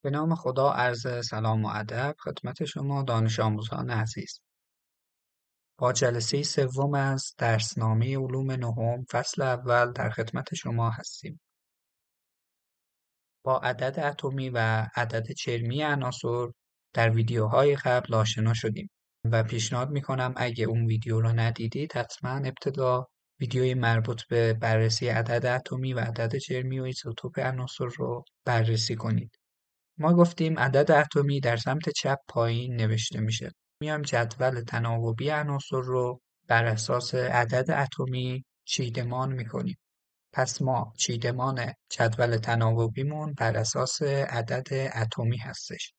به نام خدا عرض سلام و ادب خدمت شما دانش آموزان عزیز. با جلسه سوم از درسنامه علوم نهم فصل اول در خدمت شما هستیم. با عدد اتمی و عدد چرمی عناصر در ویدیوهای قبل آشنا شدیم و پیشنهاد میکنم اگه اون ویدیو رو ندیدید حتما ابتدا ویدیوی مربوط به بررسی عدد اتمی و عدد چرمی و ایزوتوپ عناصر رو بررسی کنید. ما گفتیم عدد اتمی در سمت چپ پایین نوشته میشه. میایم جدول تناوبی عناصر رو بر اساس عدد اتمی چیدمان میکنیم. پس ما چیدمان جدول تناوبیمون بر اساس عدد اتمی هستش.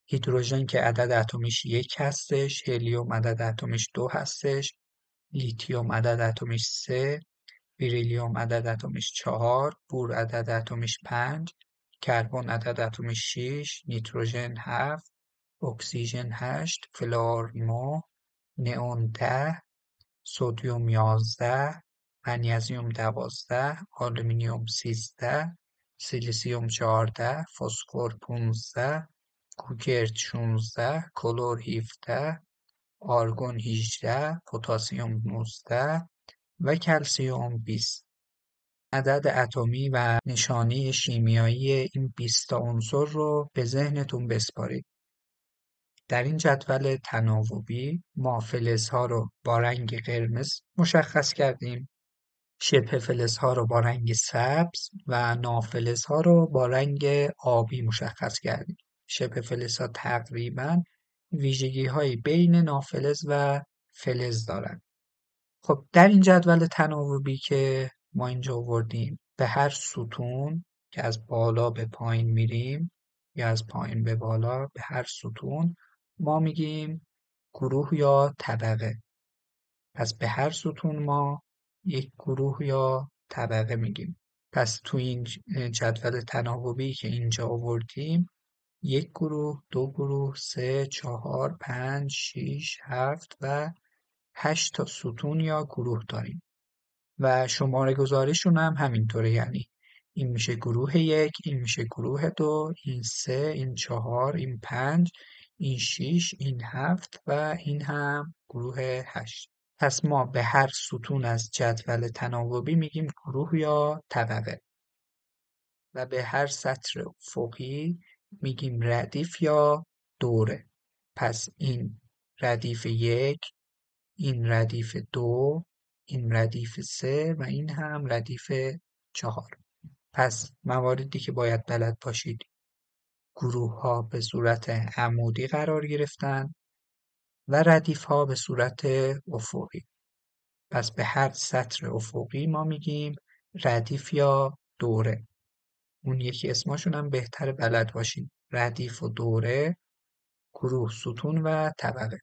هیدروژن که عدد اتمیش 1 هستش، هلیوم عدد اتمیش 2 هستش، لیتیوم عدد اتمیش 3، بریلیوم عدد اتمیش 4، بور عدد اتمیش 5، کربن عدد اتمیش 6، نیتروژن 7، اکسیژن 8، فلور 9، نئون 10، سدیم 11، منیزیم 12، آلومینیوم 13، سیلیسیوم 14، فسفر 15، کوکرت 16، کلور 17، آرگون 18، پتاسیم 19 و کلسیم 20. عدد اتمی و نشانی شیمیایی این 20 تا عنصر رو به ذهنتون بسپارید. در این جدول تناوبی ما فلزها رو با رنگ قرمز مشخص کردیم، شبه فلزها رو با رنگ سبز و نافلزها رو با رنگ آبی مشخص کردیم. شبه فلزها تقریبا ویژگی‌های بین نافلز و فلز دارند. خب در این جدول تناوبی که ما اینجا آوردیم به هر ستون که از بالا به پایین میریم یا از پایین به بالا به هر ستون ما میگیم گروه یا طبقه. پس به هر ستون ما یک گروه یا طبقه میگیم. پس تو این جدول تناوبی که اینجا آوردیم 1 گروه، 2 گروه، 3، 4، 5، 6، 7 و 8 تا ستون یا گروه داریم و شماره گذاریشون هم همینطوره، یعنی این میشه گروه 1، این میشه گروه 2، این 3، این 4، این 5، این 6، این 7 و این هم گروه 8. پس ما به هر ستون از جدول تناوبی میگیم گروه یا طبقه و به هر سطر افقی میگیم ردیف یا دوره. پس این ردیف 1، این ردیف 2، این ردیف 3 و این هم ردیف 4. پس مواردی که باید بلد باشید: گروه ها به صورت عمودی قرار گرفتن و ردیف ها به صورت افقی. پس به هر سطر افقی ما میگیم ردیف یا دوره. اون یکی اسمشون هم بهتر بلد باشید: ردیف و دوره، گروه، ستون و طبقه.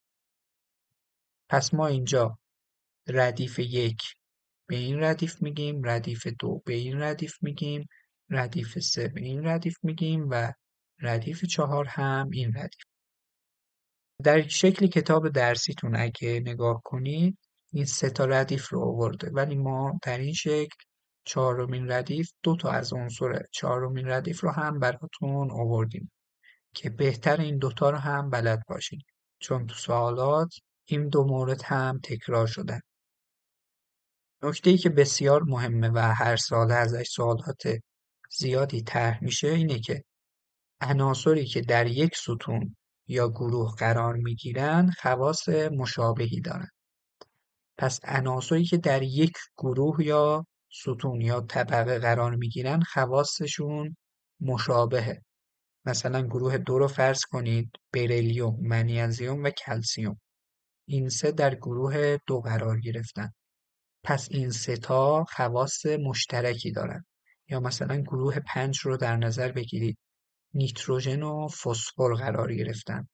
پس ما اینجا ردیف 1 به این ردیف میگیم، ردیف 2 به این ردیف میگیم، ردیف 3 به این ردیف میگیم و ردیف 4 هم این ردیف. در شکل کتاب درسیتون اگه نگاه کنید این 3 تا ردیف رو آورده، ولی ما در این شکل چهارمین ردیف 2 تا از عنصر چهارمین ردیف رو هم براتون آوردیم که بهتر این دوتا رو هم بلد باشید، چون تو سوالات این دو مورد هم تکرار شدن. نکته‌ای که بسیار مهمه و هر ساله ازش سوالات زیادی طرح میشه اینه که عناصری که در یک ستون یا گروه قرار میگیرن خواص مشابهی دارن. پس عناصری که در یک گروه یا ستون یا طبقه قرار میگیرن خواصشون مشابهه. مثلا گروه 2 رو فرض کنید: بریلیوم، منیزیم و کلسیم. این سه در گروه 2 قرار گرفتن. پس این سه تا خواص مشترکی دارن. یا مثلا گروه 5 رو در نظر بگیرید: نیتروژن و فسفر قرار گرفتن.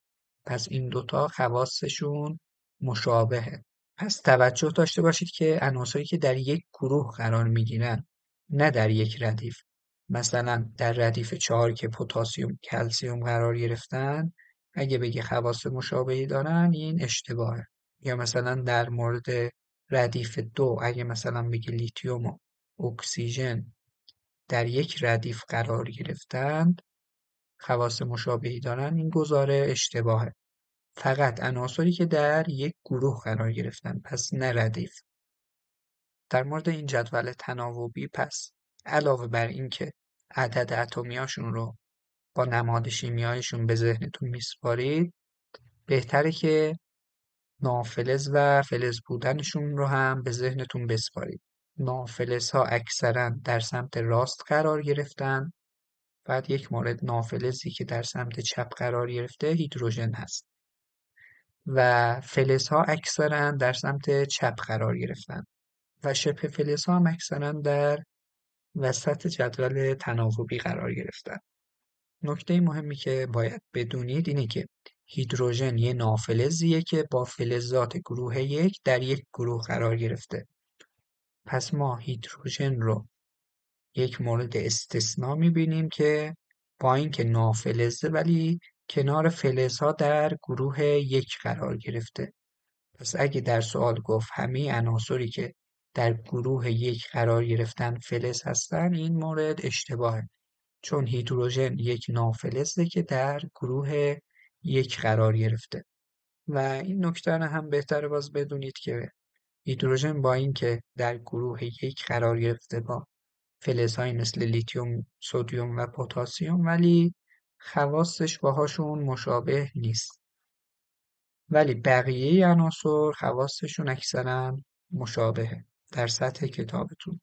پس این دوتا خواصشون مشابهه. پس توجه داشته باشید که عناصری که در یک گروه قرار میگیرن نه در یک ردیف، مثلا در ردیف 4 که پتاسیم، کلسیم قرار گرفتن، اگه بگی خواص مشابهی دارن این اشتباهه. یا مثلا در مورد ردیف 2 اگه مثلا بگی لیتیوم و اکسیژن در یک ردیف قرار گرفتند خواص مشابهی دارن این گزاره اشتباهه. فقط عناصری که در یک گروه قرار گرفتن، پس نه ردیف. در مورد این جدول تناوبی پس علاوه بر این که عدد اتمیاشون رو با نماد شیمیاییشون به ذهنتون میسپارید، بهتره که نافلز و فلز بودنشون رو هم به ذهنتون بسپارید. نافلزها اکثرا در سمت راست قرار گرفتن. بعد یک مورد نافلزی که در سمت چپ قرار گرفته هیدروژن هست و فلزها اکثرا در سمت چپ قرار گرفتن و شبه فلزها هم اکثرا در وسط جدول تناوبی قرار گرفتن. نکته مهمی که باید بدونید اینه که هیدروژن یه نافلزیه که با فلزات گروه یک در یک گروه قرار گرفته. پس ما هیدروژن رو یک مورد استثنا میبینیم که با اینکه نافلزه ولی کنار فلزها در گروه یک قرار گرفته. پس اگه در سوال گفت همه عناصری که در گروه یک قرار گرفتن فلز هستن، این مورد اشتباهه، چون هیدروژن یک نافلزه که در گروه یک قرار گرفته. و این نکته رو هم بهتره باز بدونید که هیدروژن با اینکه در گروه یک قرار گرفته با فلزهایی مثل لیتیوم، سدیم و پتاسیم، ولی خواصش باهاشون مشابه نیست. ولی بقیه عناصر خواصشون اکثرا مشابهه در سطح کتابتون.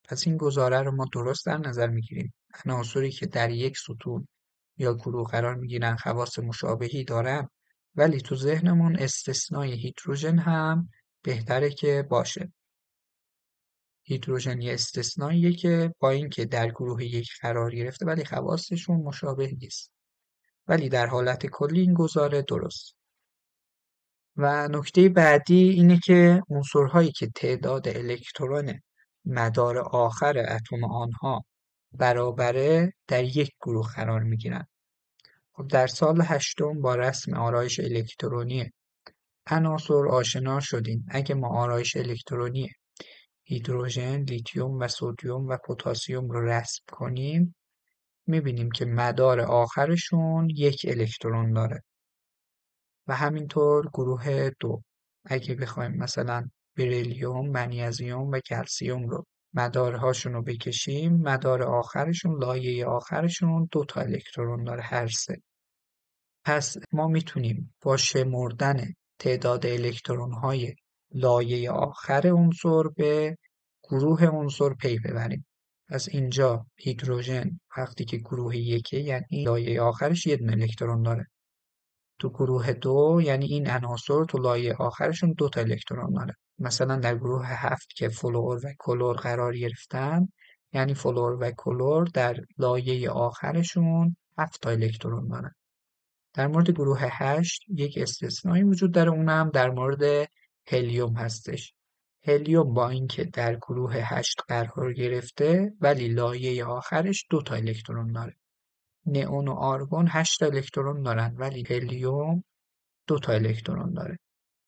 پس این گزاره رو ما درست در نظر میگیریم. عناصری که در یک ستون یا گروه قرار میگیرن خواص مشابهی دارن، ولی تو ذهنمون استثنای هیدروژن هم بهتره که باشه. هیدروژن یه استثناییه که با اینکه در گروه یک قرار گرفته ولی خواصشون مشابه نیست. ولی در حالت کلی این گزاره درست. و نکته بعدی اینه که عنصرهایی که تعداد الکترون مدار آخر اتم آنها برابره در یک گروه قرار میگیرن. خب در سال هشتم با رسم آرایش الکترونی عناصر آشنا شدیم. اگه ما آرایش الکترونی هیدروژن، لیتیوم و سدیم و پتاسیم رو رسم کنیم، میبینیم که مدار آخرشون یک الکترون داره. و همینطور گروه دو، اگه بخوایم مثلا بریلیوم، منیزیم و کلسیم رو مدارهاشون رو بکشیم، مدار آخرشون، لایه آخرشون 2 تا الکترون داره هر سه. پس ما میتونیم با شمردن تعداد الکترون های لایه آخر عنصر به گروه عنصر پی ببریم. پس اینجا هیدروژن وقتی که گروه یکه یعنی لایه آخرش یه دونه الکترون داره. تو گروه دو یعنی این عناصر تو لایه آخرشون 2 تا الکترون داره. مثلا در گروه 7 که فلور و کلور قرار گرفتن، یعنی فلور و کلور در لایه آخرشون 7 تا الکترون دارن. در مورد گروه 8 یک استثنایی وجود داره، اونم در مورد هلیوم هستش. هلیوم با اینکه در گروه 8 قرار گرفته ولی لایه آخرش 2 تا الکترون داره. نئون و آرگون 8 تا الکترون دارن ولی هلیوم 2 تا الکترون داره.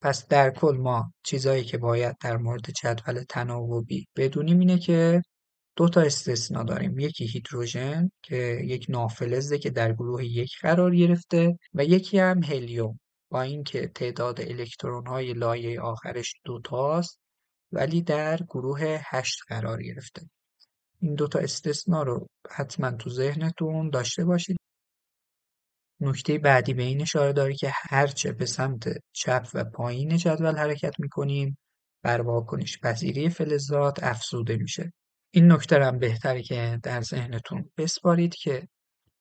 پس در کل ما چیزایی که باید در مورد جدول تناوبی بدونیم اینه که 2 تا استثنا داریم. یکی هیدروژن که یک نافلزه که در گروه یک قرار گرفته و یکی هم هلیوم با اینکه تعداد الکترون های لایه آخرش 2 تاست ولی در گروه 8 قرار گرفته. این 2 تا استثنا رو حتما تو ذهنتون داشته باشید. نکته بعدی به این اشاره داره که هرچه به سمت چپ و پایین جدول حرکت میکنیم بر واکنش پذیری فلزات افزوده میشه. این نکته هم بهتره که در ذهنتون بسپارید که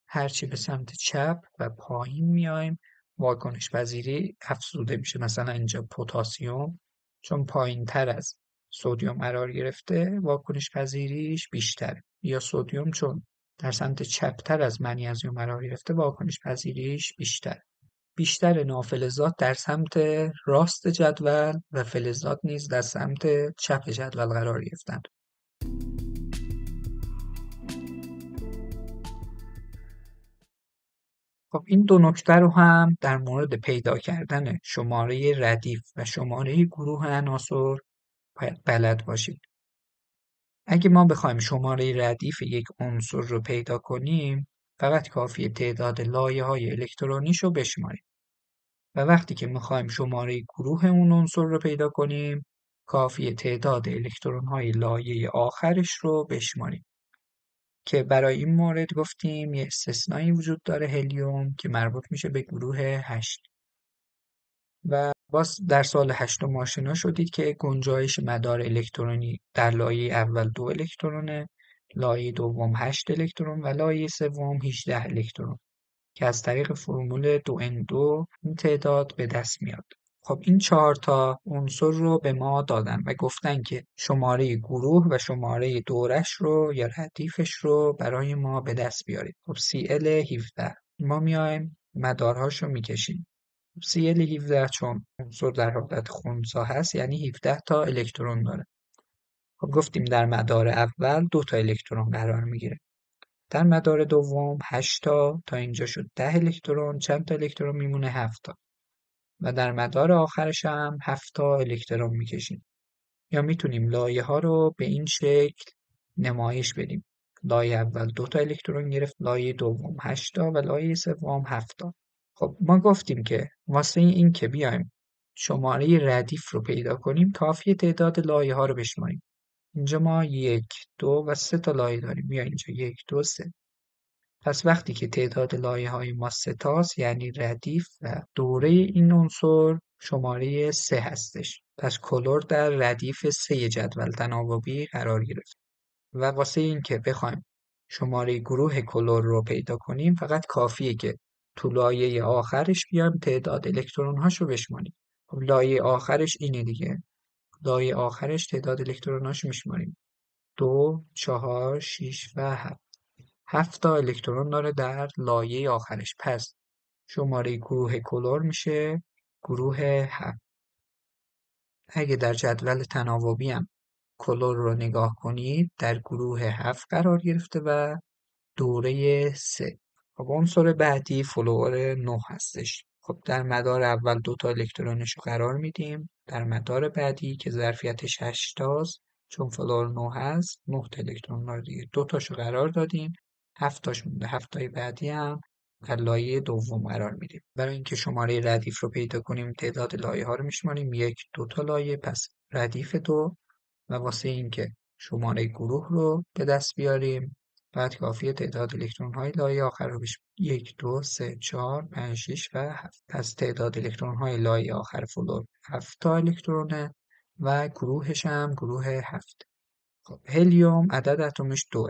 هرچی به سمت چپ و پایین میایم واکنش پذیری افزوده میشه. مثلا اینجا پتاسیم چون پایین تر از سدیم قرار گرفته واکنش پذیریش بیشتره، یا سدیم چون در سمت چپتر از منیزیم قرار گرفته واکنش پذیریش بیشتره. بیشتر نافلزات در سمت راست جدول و فلزات نیز در سمت چپ جدول قرار گرفتند. خب این دو نکته رو هم در مورد پیدا کردن شماره ردیف و شماره گروه عناصر باید بلد باشید. اگه ما بخوایم شماره ردیف یک عنصر رو پیدا کنیم، فقط کافیه تعداد لایه‌های الکترونیش رو بشماریم و وقتی که میخوایم شماره گروه اون عنصر رو پیدا کنیم کافیه تعداد الکترون‌های لایه آخرش رو بشماریم که برای این مورد گفتیم یه استثنایی وجود داره هلیوم که مربوط میشه به گروه 8 و باز در سال 8 آشنا شدید که گنجایش مدار الکترونی در لایه اول 2 الکترونه، لایه دوم 8 الکترون و لایه سوم 18 الکترون که از طریق فرمول 2n2 این تعداد به دست میاد. خب این 4 تا عنصر رو به ما دادن و گفتن که شماره گروه و شماره دورش رو یا ردیفش رو برای ما به دست بیارید. خب Cl17 ما میایم مدارهاش رو میکشیم. Cl17 چون عنصر در حالت خنثی هست یعنی 17 تا الکترون داره. خب گفتیم در مدار اول 2 تا الکترون قرار میگیره. در مدار دوم 8 تا اینجا شد 10 الکترون، چند تا الکترون میمونه 7 تا. و در مدار آخرش هم 7 تا الکترون میکشیم. یا میتونیم لایه ها رو به این شکل نمایش بدیم. لایه اول 2 تا الکترون گرفت، لایه دوم 8 تا و لایه سوم 7 تا. خب ما گفتیم که واسه این که بیایم شماره ردیف رو پیدا کنیم کافیه تعداد لایه ها رو بشماریم. اینجا ما 1 2 و 3 تا لایه داریم. یا اینجا 1 2 3. پس وقتی که تعداد لایه‌های ما 3 تاست یعنی ردیف و دوره این عنصر شماره 3 هستش. پس کلور در ردیف 3 جدول تناوبی قرار گرفت. و واسه این که بخوایم شماره گروه کلور رو پیدا کنیم فقط کافیه که تو لایه آخرش بیایم تعداد الکترون هاشو بشماریم. خب لایه آخرش اینه دیگه. لایه آخرش تعداد الکترون هاشو میشماریم. 2 4 6 و 7. 7 تا الکترون داره در لایه آخرش. پس شماره گروه کلور میشه گروه 7. اگه در جدول تناوبی هم کلور رو نگاه کنید در گروه 7 قرار گرفته و دوره 3. خب عنصر بعدی فلور 9 هستش. خب در مدار اول 2 تا الکترونش رو قرار میدیم. در مدار بعدی که ظرفیتش 8 تاست چون فلور 9 هست 9 تا الکترون رو دیگه 2 تاشو قرار دادیم. 7 تاش مونده. 7 تای بعدی هم در لایه دوم قرار میدیم. برای اینکه شماره ردیف رو پیدا کنیم تعداد لایه ها رو میشماریم. 1 2 تا لایه پس ردیف 2 و واسه اینکه شماره گروه رو به دست بیاریم بعد کافیه تعداد الکترون های لایه آخر رو بشماریم. 1 2 3 4 5 6 و 7. پس تعداد الکترون های لایه آخر فلور 7 تا الکترونه و گروهش هم گروه 7. خب هلیوم عدد اتمش 2.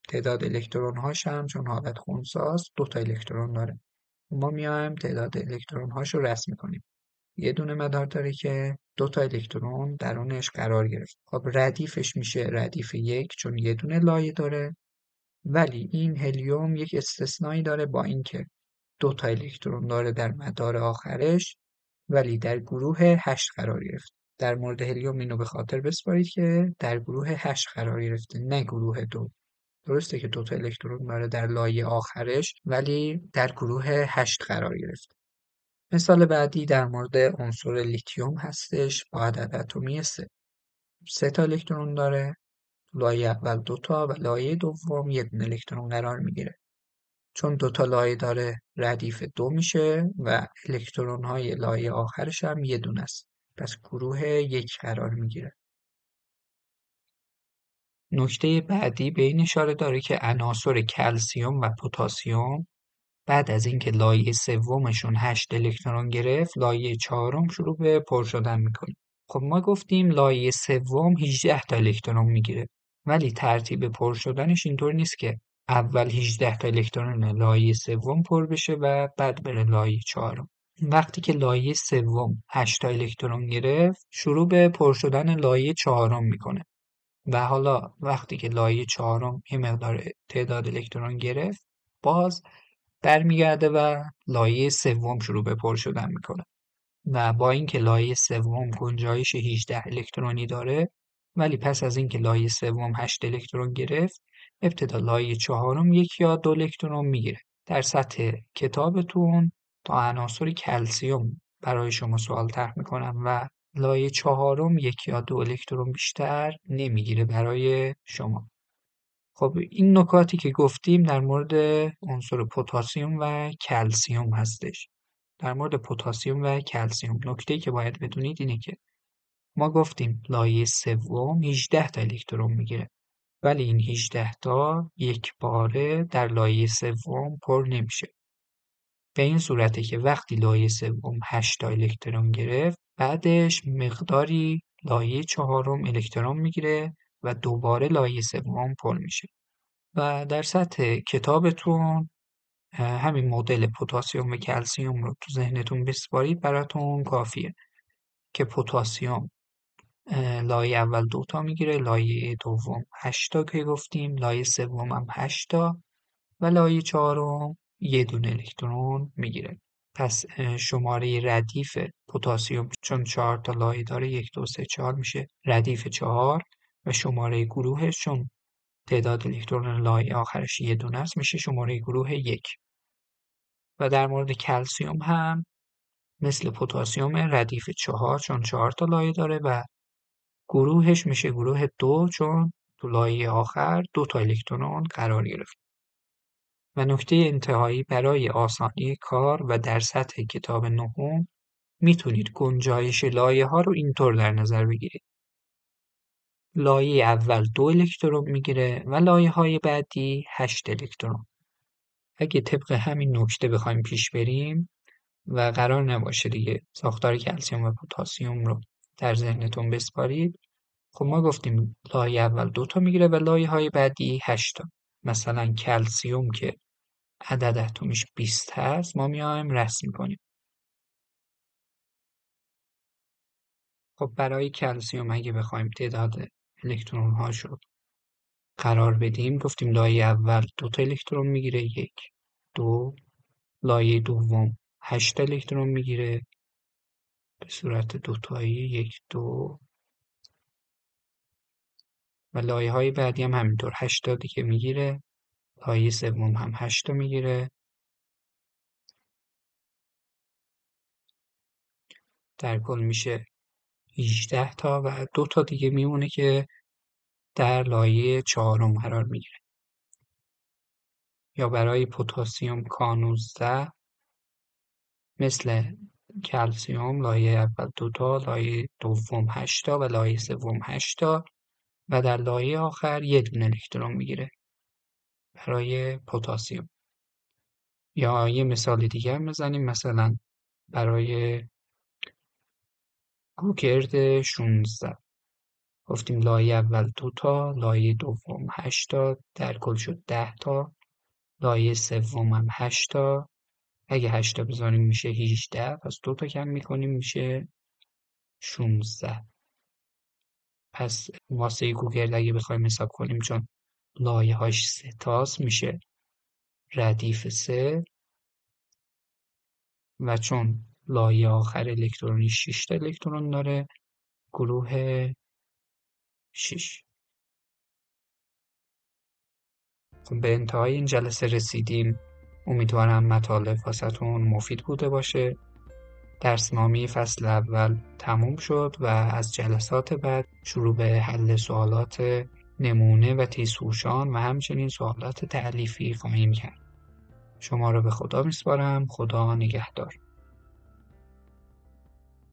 تعداد الکترون هاش هم چون حالت خنثی است 2 تا الکترون داره. ما میایم تعداد الکترون هاش رو رسم می‌کنیم. یه دونه مدار داره که 2 تا الکترون درونش قرار گرفت. خب ردیفش میشه ردیف 1 چون یه دونه لایه داره. ولی این هلیوم یک استثنایی داره با اینکه 2 تا الکترون داره در مدار آخرش ولی در گروه 8 قرار گرفت. در مورد هلیوم اینو به خاطر بسپارید که در گروه 8 قرار گرفته نه گروه 2. درسته که 2 تا الکترون داره در لایه آخرش ولی در گروه 8 قرار گرفت. مثال بعدی در مورد عنصر لیتیوم هستش با عدد اتمی 3. 3 تا الکترون داره. لایه اول 2 تا و لایه دوم یه دونه الکترون قرار میگیره. چون 2 تا لایه داره ردیف 2 میشه و الکترون های لایه آخرش هم یه دونه است. پس گروه 1 قرار میگیره. نکته بعدی به این اشاره داره که عناصر کلسیم و پتاسیم بعد از اینکه لایه سومشون 8 الکترون گرفت لایه چهارم شروع به پر شدن میکنه. خب ما گفتیم لایه سوم 18 تا الکترون میگیره ولی ترتیب پر شدنش اینطور نیست که اول 18 تا الکترون لایه سوم پر بشه و بعد بره لایه چهارم. وقتی که لایه سوم 8 تا الکترون گرفت شروع به پر شدن لایه چهارم میکنه و حالا وقتی که لایه چهارم یه مقدار تعداد الکترون گرفت باز برمیگرده و لایه سوم شروع به پر شدن میکنه و با اینکه لایه سوم گنجایش 18 الکترونی داره ولی پس از اینکه لایه سوم 8 الکترون گرفت ابتدا لایه چهارم 1 یا 2 الکترون میگیره. در سطح کتابتون تا عناصر کلسیم برای شما سوال طرح میکنم و لایه چهارم 1 یا 2 الکترون بیشتر نمیگیره برای شما. خب این نکاتی که گفتیم در مورد عنصر پتاسیم و کلسیم هستش. در مورد پتاسیم و کلسیم نکته‌ای که باید بدونید اینه که ما گفتیم لایه سوم 18 تا الکترون میگیره، ولی این 18 تا یک باره در لایه سوم پر نمیشه. به این صورته که وقتی لایه سوم 8 تا الکترون گرفت، بعدش مقداری لایه چهارم الکترون میگیره و دوباره لایه سوم پر میشه. و در سطح کتابتون همین مدل پتاسیم و کلسیم رو تو ذهنتون بسپارید، براتون کافیه که پتاسیم لایه اول 2 تا میگیره، لایه دوم 8 تا که گفتیم، لایه سوم هم 8 تا و لایه چهارم یه دونه الکترون میگیره. پس شماره ردیف پتاسیم چون 4 تا لایه داره 1 2 3 4 میشه ردیف 4 و شماره گروهش چون تعداد الکترون لایه آخرش یه دونه است میشه شماره گروه 1. و در مورد کلسیم هم مثل پتاسیم ردیف 4 چون 4 تا لایه داره و گروهش میشه گروه 2 چون تو لایه آخر 2 تا الکترون قرار گرفت. و نکته انتهایی برای آسانی کار و در سطح کتاب نهم میتونید گنجایش لایه ها رو اینطور در نظر بگیرید. لایه اول 2 الکترون میگیره و لایه های بعدی 8 الکترون. اگه طبق همین نکته بخوایم پیش بریم و قرار نباشه دیگه ساختار کلسیم و پتاسیم رو در ذهنتون بسپارید، خب ما گفتیم لایه اول 2 تا میگیره و لایه های بعدی 8 تا. مثلا کلسیم که عدد اتمیش 20 هست ما میایم رسم میکنیم. خب برای کلسیم اگه بخوایم تعداد الکترون هاشو قرار بدیم، گفتیم لایه اول 2 تا الکترون میگیره 1 2، لایه دوم 8 الکترون میگیره به صورت دوتایی 1 2 و لایه های بعدی هم همینطور 8 تا دیگه میگیره، لایه سوم هم 8 تا میگیره. در کل میشه 18 تا و 2 تا دیگه میمونه که در لایه چهارم قرار میگیره. یا برای پتاسیم K19 مثل کلسیم لایه اول 2 تا، لایه دوم 8 تا و لایه سوم 8 تا و در لایه آخر یه دونه الکترون میگیره برای پتاسیم. یا یه مثال دیگه هم بزنیم، مثلا برای گوگرد 16 گفتیم لایه اول 2 تا، لایه دوم 8 تا، در کل شد 10 تا، لایه سوم هم 8 تا. اگه 8 تا بذاریم میشه 18، پس 2 تا کم میکنیم میشه 16. پس واسه گوگل اگه بخوایم حساب کنیم چون لایه هاش 3 تاست میشه ردیف 3 و چون لایه آخر الکترونی 6 تا الکترون داره گروه 6. خب به انتهای این جلسه رسیدیم. امیدوارم مطالب واسهتون مفید بوده باشه. درسنامه فصل اول تموم شد و از جلسات بعد شروع به حل سوالات نمونه و تیزهوشان و همچنین سوالات تألیفی خواهیم کرد. شما رو به خدا میسپارم. خدا نگهدار.